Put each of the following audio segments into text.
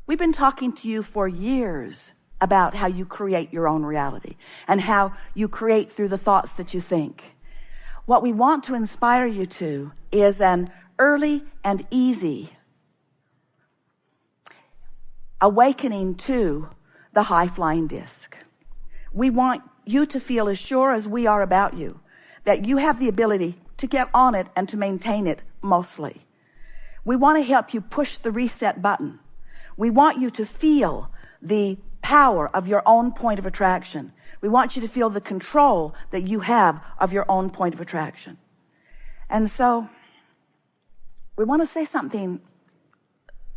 We've been talking to you for years about how you create your own reality and how you create through the thoughts that you think. What we want to inspire you to is an early and easy awakening to the high-flying disc. We want you to feel as sure as we are about you that you have the ability to get on it and to maintain it mostly. We want to help you push the reset button. We want you to feel the power of your own point of attraction. We want you to feel the control that you have of your own point of attraction. And so we want to say something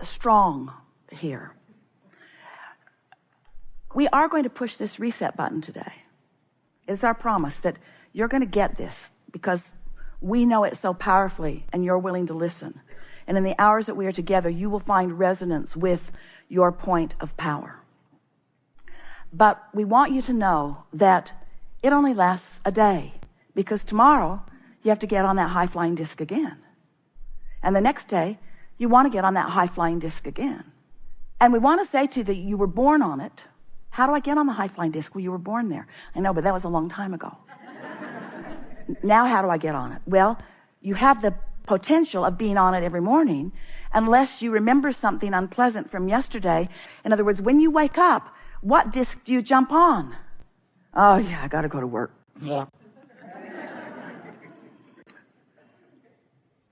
strong here. We are going to push this reset button today. It's our promise that you're going to get this because we know it so powerfully and you're willing to listen. And in the hours that we are together, you will find resonance with your point of power. But we want you to know that it only lasts a day, because tomorrow you have to get on that high-flying disc again. And the next day, you want to get on that high-flying disc again. And we want to say to you that you were born on it. How do I get on the high-flying disc? Well, you were born there. I know, but that was a long time ago. Now how do I get on it? Well, you have the potential of being on it every morning unless you remember something unpleasant from yesterday. In other words, when you wake up, what disc do you jump on? Oh yeah, I gotta go to work. Yeah.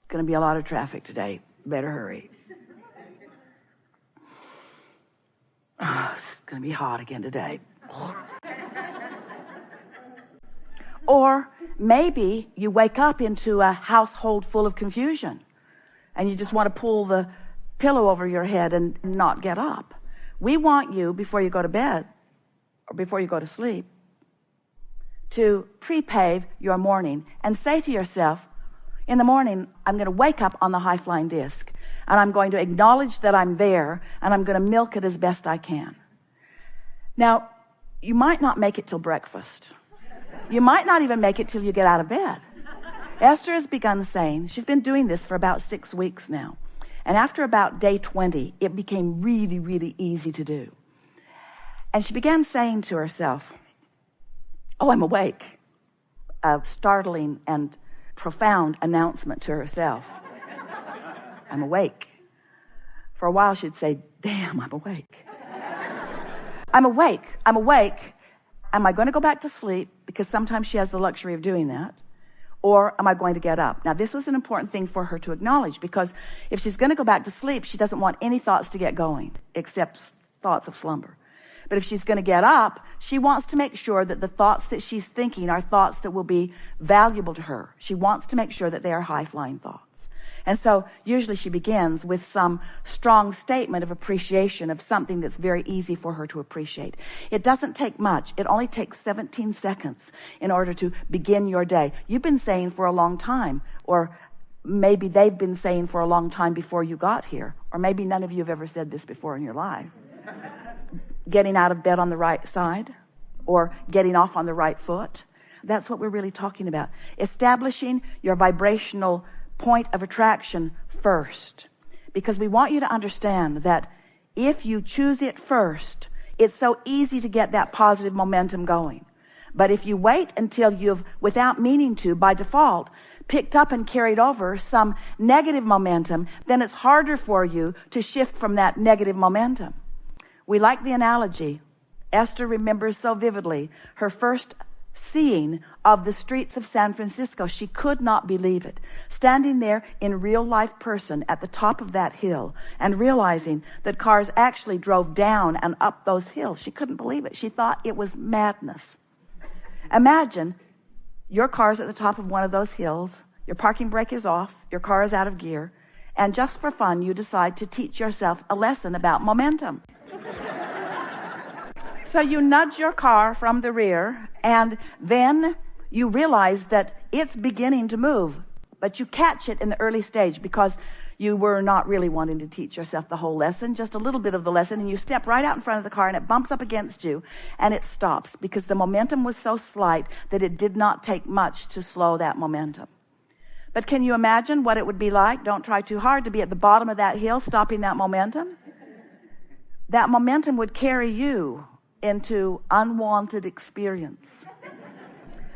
Gonna be a lot of traffic today. Better hurry. Oh, it's gonna be hot again today. Or maybe you wake up into a household full of confusion and you just want to pull the pillow over your head and not get up. We want you, before you go to bed or before you go to sleep, to pre-pave your morning and say to yourself, in the morning, I'm going to wake up on the high-flying disc and I'm going to acknowledge that I'm there and I'm going to milk it as best I can. Now, you might not make it till breakfast. You might not even make it till you get out of bed. Esther has begun saying, she's been doing this for about 6 weeks now. And after about day 20, it became really, really easy to do. And she began saying to herself, oh, I'm awake. A startling and profound announcement to herself. I'm awake. For a while she'd say, damn, I'm awake. I'm awake. I'm awake. Am I going to go back to sleep? Because sometimes she has the luxury of doing that. Or am I going to get up? Now, this was an important thing for her to acknowledge, because if she's going to go back to sleep, she doesn't want any thoughts to get going, except thoughts of slumber. But if she's going to get up, she wants to make sure that the thoughts that she's thinking are thoughts that will be valuable to her. She wants to make sure that they are high-flying thoughts. And so usually she begins with some strong statement of appreciation of something that's very easy for her to appreciate. It doesn't take much. It only takes 17 seconds in order to begin your day. You've been saying for a long time, or maybe they've been saying for a long time before you got here, or maybe none of you have ever said this before in your life. Getting out of bed on the right side, or getting off on the right foot. That's what we're really talking about. Establishing your vibrational point of attraction first, because we want you to understand that if you choose it first, it's so easy to get that positive momentum going. But if you wait until you've, without meaning to, by default, picked up and carried over some negative momentum, then it's harder for you to shift from that negative momentum. We like the analogy. Esther remembers so vividly her first seeing of the streets of San Francisco. She could not believe it. Standing there in real life person at the top of that hill and realizing that cars actually drove down and up those hills. She couldn't believe it. She thought it was madness. Imagine your car's at the top of one of those hills. Your parking brake is off. Your car is out of gear. And just for fun, you decide to teach yourself a lesson about momentum. So you nudge your car from the rear, and then you realize that it's beginning to move, but you catch it in the early stage because you were not really wanting to teach yourself the whole lesson, just a little bit of the lesson, and you step right out in front of the car and it bumps up against you and it stops because the momentum was so slight that it did not take much to slow that momentum. But can you imagine what it would be like? Don't try too hard to be at the bottom of that hill stopping that momentum. that momentum would carry you into unwanted experience.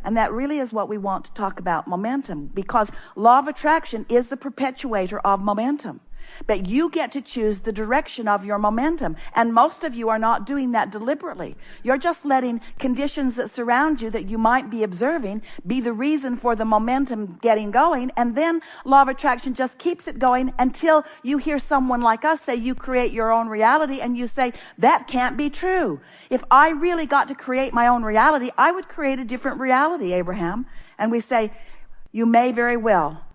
And that really is what we want to talk about, momentum, because law of attraction is the perpetuator of momentum. But you get to choose the direction of your momentum. And most of you are not doing that deliberately. You're just letting conditions that surround you that you might be observing be the reason for the momentum getting going. And then law of attraction just keeps it going until you hear someone like us say you create your own reality, and you say, that can't be true. If I really got to create my own reality, I would create a different reality, Abraham. And we say, you may very well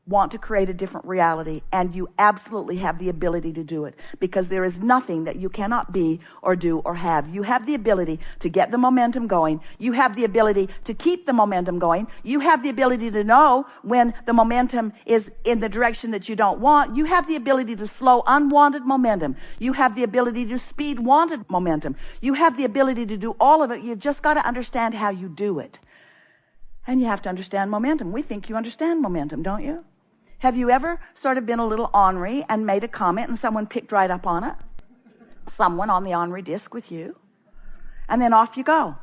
want to create a different reality, and you absolutely have the ability to do it, because there is nothing that you cannot be or do or have. You have the ability to get the momentum going. You have the ability to keep the momentum going. You have the ability to know when the momentum is in the direction that you don't want. You have the ability to slow unwanted momentum. You have the ability to speed wanted momentum. You have the ability to do all of it. You've just got to understand how you do it. And you have to understand momentum. We think you understand momentum, don't you? Have you ever sort of been a little ornery and made a comment and someone picked right up on it? Someone on the ornery disc with you. And then off you go.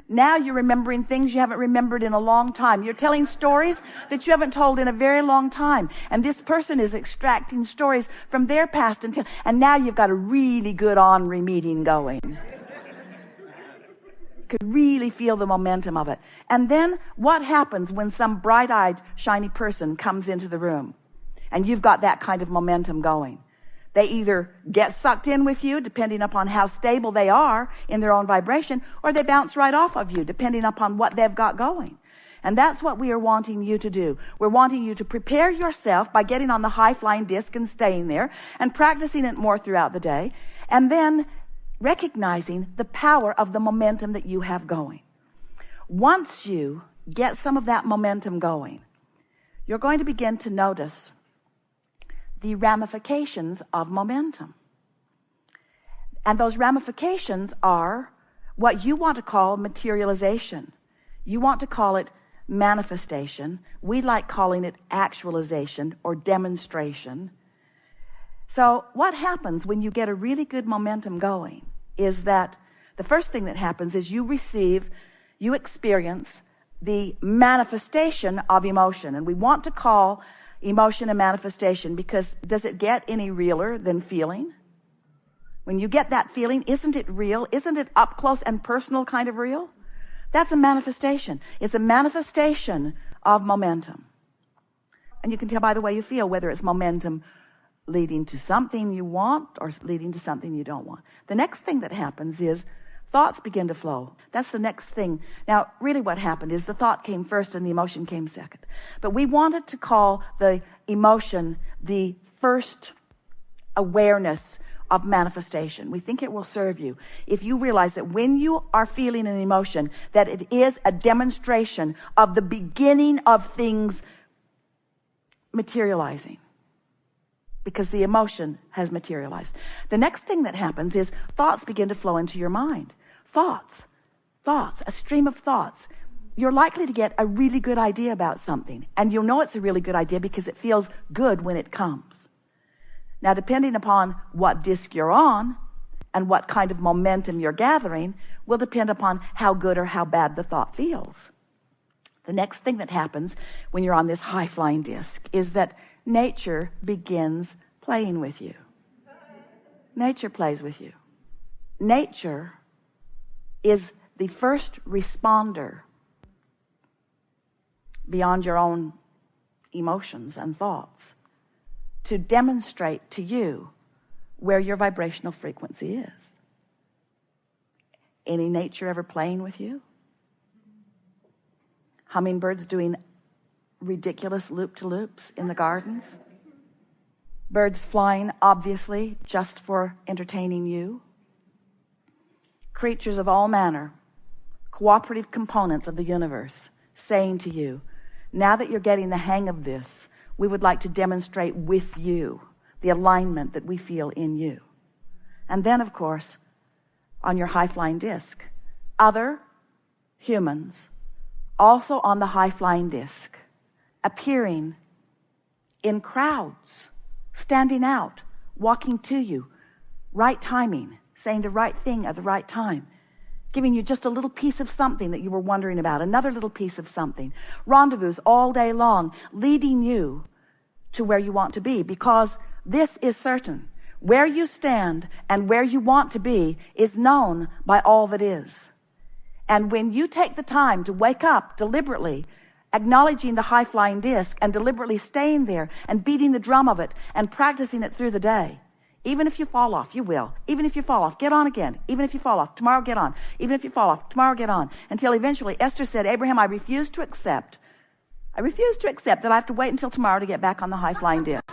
Now you're remembering things you haven't remembered in a long time. You're telling stories that you haven't told in a very long time. And this person is extracting stories from their past and now you've got a really good ornery meeting going. Could really feel the momentum of it. And then what happens when some bright-eyed, shiny person comes into the room and you've got that kind of momentum going? They either get sucked in with you, depending upon how stable they are in their own vibration, or they bounce right off of you, depending upon what they've got going. And that's what we are wanting you to do. We're wanting you to prepare yourself by getting on the high-flying disc and staying there and practicing it more throughout the day, and then recognizing the power of the momentum that you have going. Once you get some of that momentum going, you're going to begin to notice the ramifications of momentum. And those ramifications are what you want to call materialization. You want to call it manifestation. We like calling it actualization or demonstration. So what happens when you get a really good momentum going is that the first thing that happens is you experience the manifestation of emotion. And we want to call emotion a manifestation because does it get any realer than feeling? When you get that feeling, isn't it real? Isn't it up close and personal kind of real? That's a manifestation. It's a manifestation of momentum. And you can tell by the way you feel whether it's momentum leading to something you want or leading to something you don't want. The next thing that happens is thoughts begin to flow. That's the next thing. Now, really what happened is the thought came first and the emotion came second. But we wanted to call the emotion the first awareness of manifestation. We think it will serve you if you realize that when you are feeling an emotion, that it is a demonstration of the beginning of things materializing. Because the emotion has materialized. The next thing that happens is thoughts begin to flow into your mind. Thoughts, a stream of thoughts. You're likely to get a really good idea about something. And you'll know it's a really good idea because it feels good when it comes. Now, depending upon what disc you're on and what kind of momentum you're gathering will depend upon how good or how bad the thought feels. The next thing that happens when you're on this high-flying disc is that nature begins playing with you. Nature plays with you. Nature is the first responder beyond your own emotions and thoughts to demonstrate to you where your vibrational frequency is. Any nature ever playing with you? Hummingbirds doing ridiculous loop-to-loops in the gardens. Birds flying, obviously, just for entertaining you. Creatures of all manner, cooperative components of the universe, saying to you, now that you're getting the hang of this, we would like to demonstrate with you the alignment that we feel in you. And then, of course, on your high-flying disc, other humans, also on the high-flying disc, appearing in crowds, standing out, walking to you, right timing, saying the right thing at the right time, giving you just a little piece of something that you were wondering about, another little piece of something. Rendezvous all day long, leading you to where you want to be, because this is certain. Where you stand and where you want to be is known by all that is. And when you take the time to wake up deliberately, acknowledging the high-flying disc and deliberately staying there and beating the drum of it and practicing it through the day, even if you fall off, you will. Even if you fall off, get on again. Even if you fall off, tomorrow get on. Even if you fall off, tomorrow get on. Until eventually Esther said, Abraham, I refuse to accept that I have to wait until tomorrow to get back on the high-flying disc.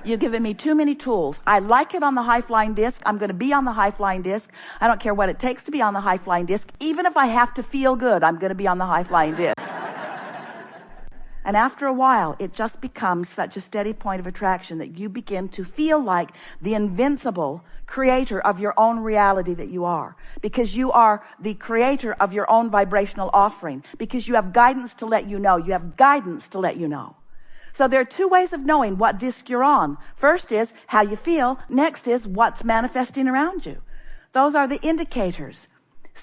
You've given me too many tools. I like it on the high-flying disc. I'm going to be on the high-flying disc. I don't care what it takes to be on the high-flying disc. Even if I have to feel good, I'm going to be on the high-flying disc. And after a while, it just becomes such a steady point of attraction that you begin to feel like the invincible creator of your own reality that you are. Because you are the creator of your own vibrational offering. Because you have guidance to let you know. You have guidance to let you know. So there are two ways of knowing what disc you're on. First is how you feel. Next is what's manifesting around you. Those are the indicators.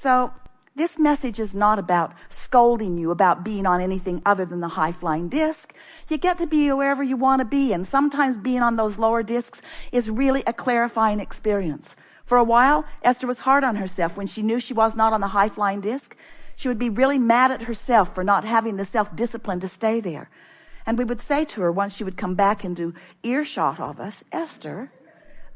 So this message is not about scolding you about being on anything other than the high-flying disc. You get to be wherever you want to be, and sometimes being on those lower discs is really a clarifying experience. For a while, Esther was hard on herself when she knew she was not on the high-flying disc. She would be really mad at herself for not having the self-discipline to stay there. And we would say to her once she would come back into earshot of us, Esther,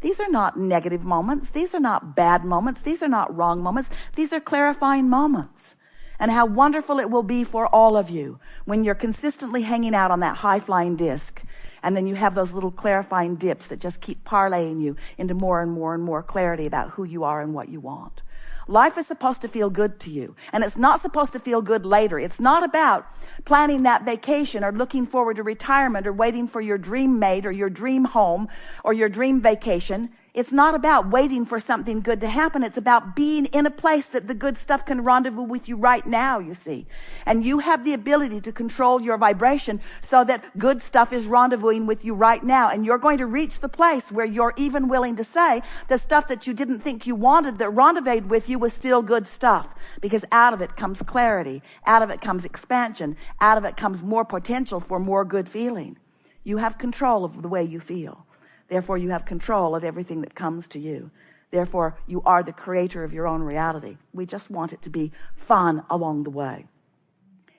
these are not negative moments. These are not bad moments. These are not wrong moments. These are clarifying moments. And how wonderful it will be for all of you when you're consistently hanging out on that high-flying disc. And then you have those little clarifying dips that just keep parlaying you into more and more and more clarity about who you are and what you want. Life is supposed to feel good to you. And it's not supposed to feel good later. It's not about planning that vacation or looking forward to retirement or waiting for your dream mate or your dream home or your dream vacation. It's not about waiting for something good to happen. It's about being in a place that the good stuff can rendezvous with you right now, you see. And you have the ability to control your vibration so that good stuff is rendezvousing with you right now. And you're going to reach the place where you're even willing to say the stuff that you didn't think you wanted that rendezvoused with you was still good stuff. Because out of it comes clarity. Out of it comes expansion. Out of it comes more potential for more good feeling. You have control of the way you feel. Therefore, you have control of everything that comes to you. Therefore, you are the creator of your own reality. We just want it to be fun along the way.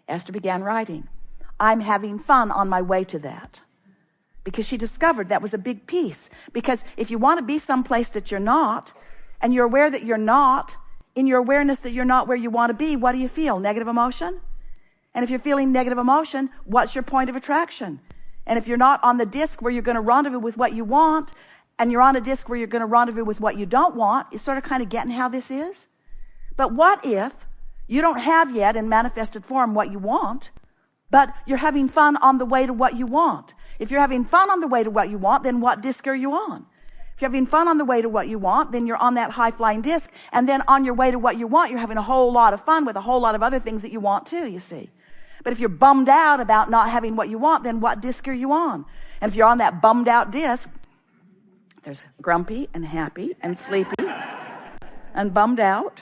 Esther began writing, I'm having fun on my way to that. Because she discovered that was a big piece. Because if you want to be someplace that you're not, and you're aware that you're not, in your awareness that you're not where you want to be, what do you feel? Negative emotion? And if you're feeling negative emotion, what's your point of attraction? And if you're not on the disc where you're going to rendezvous with what you want, and you're on a disc where you're going to rendezvous with what you don't want, you sort of kind of getting how this is? But what if you don't have yet in manifested form what you want, but you're having fun on the way to what you want? If you're having fun on the way to what you want, then what disc are you on? If you're having fun on the way to what you want, then you're on that high-flying disc, and then on your way to what you want, you're having a whole lot of fun with a whole lot of other things that you want too, you see. But if you're bummed out about not having what you want, then what disc are you on? And if you're on that bummed out disc, there's grumpy and happy and sleepy and bummed out.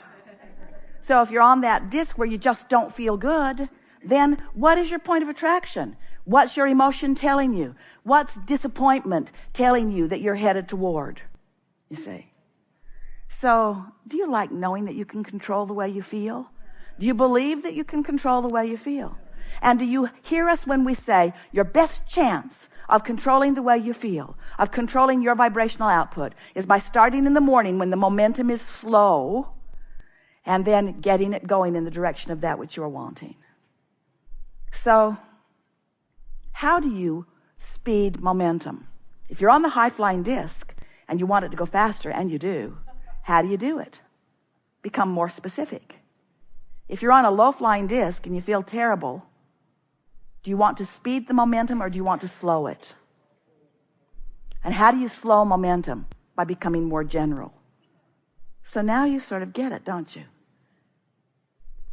So if you're on that disc where you just don't feel good, then what is your point of attraction? What's your emotion telling you? What's disappointment telling you that you're headed toward? You see. So do you like knowing that you can control the way you feel? Do you believe that you can control the way you feel? And do you hear us when we say your best chance of controlling the way you feel, of controlling your vibrational output, is by starting in the morning when the momentum is slow and then getting it going in the direction of that which you're wanting. So how do you speed momentum? If you're on the high-flying disc and you want it to go faster, and you do, how do you do it? Become more specific. If you're on a low-flying disc and you feel terrible, do you want to speed the momentum or do you want to slow it? And how do you slow momentum? By becoming more general. So now you sort of get it, don't you?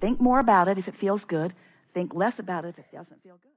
Think more about it if it feels good. Think less about it if it doesn't feel good.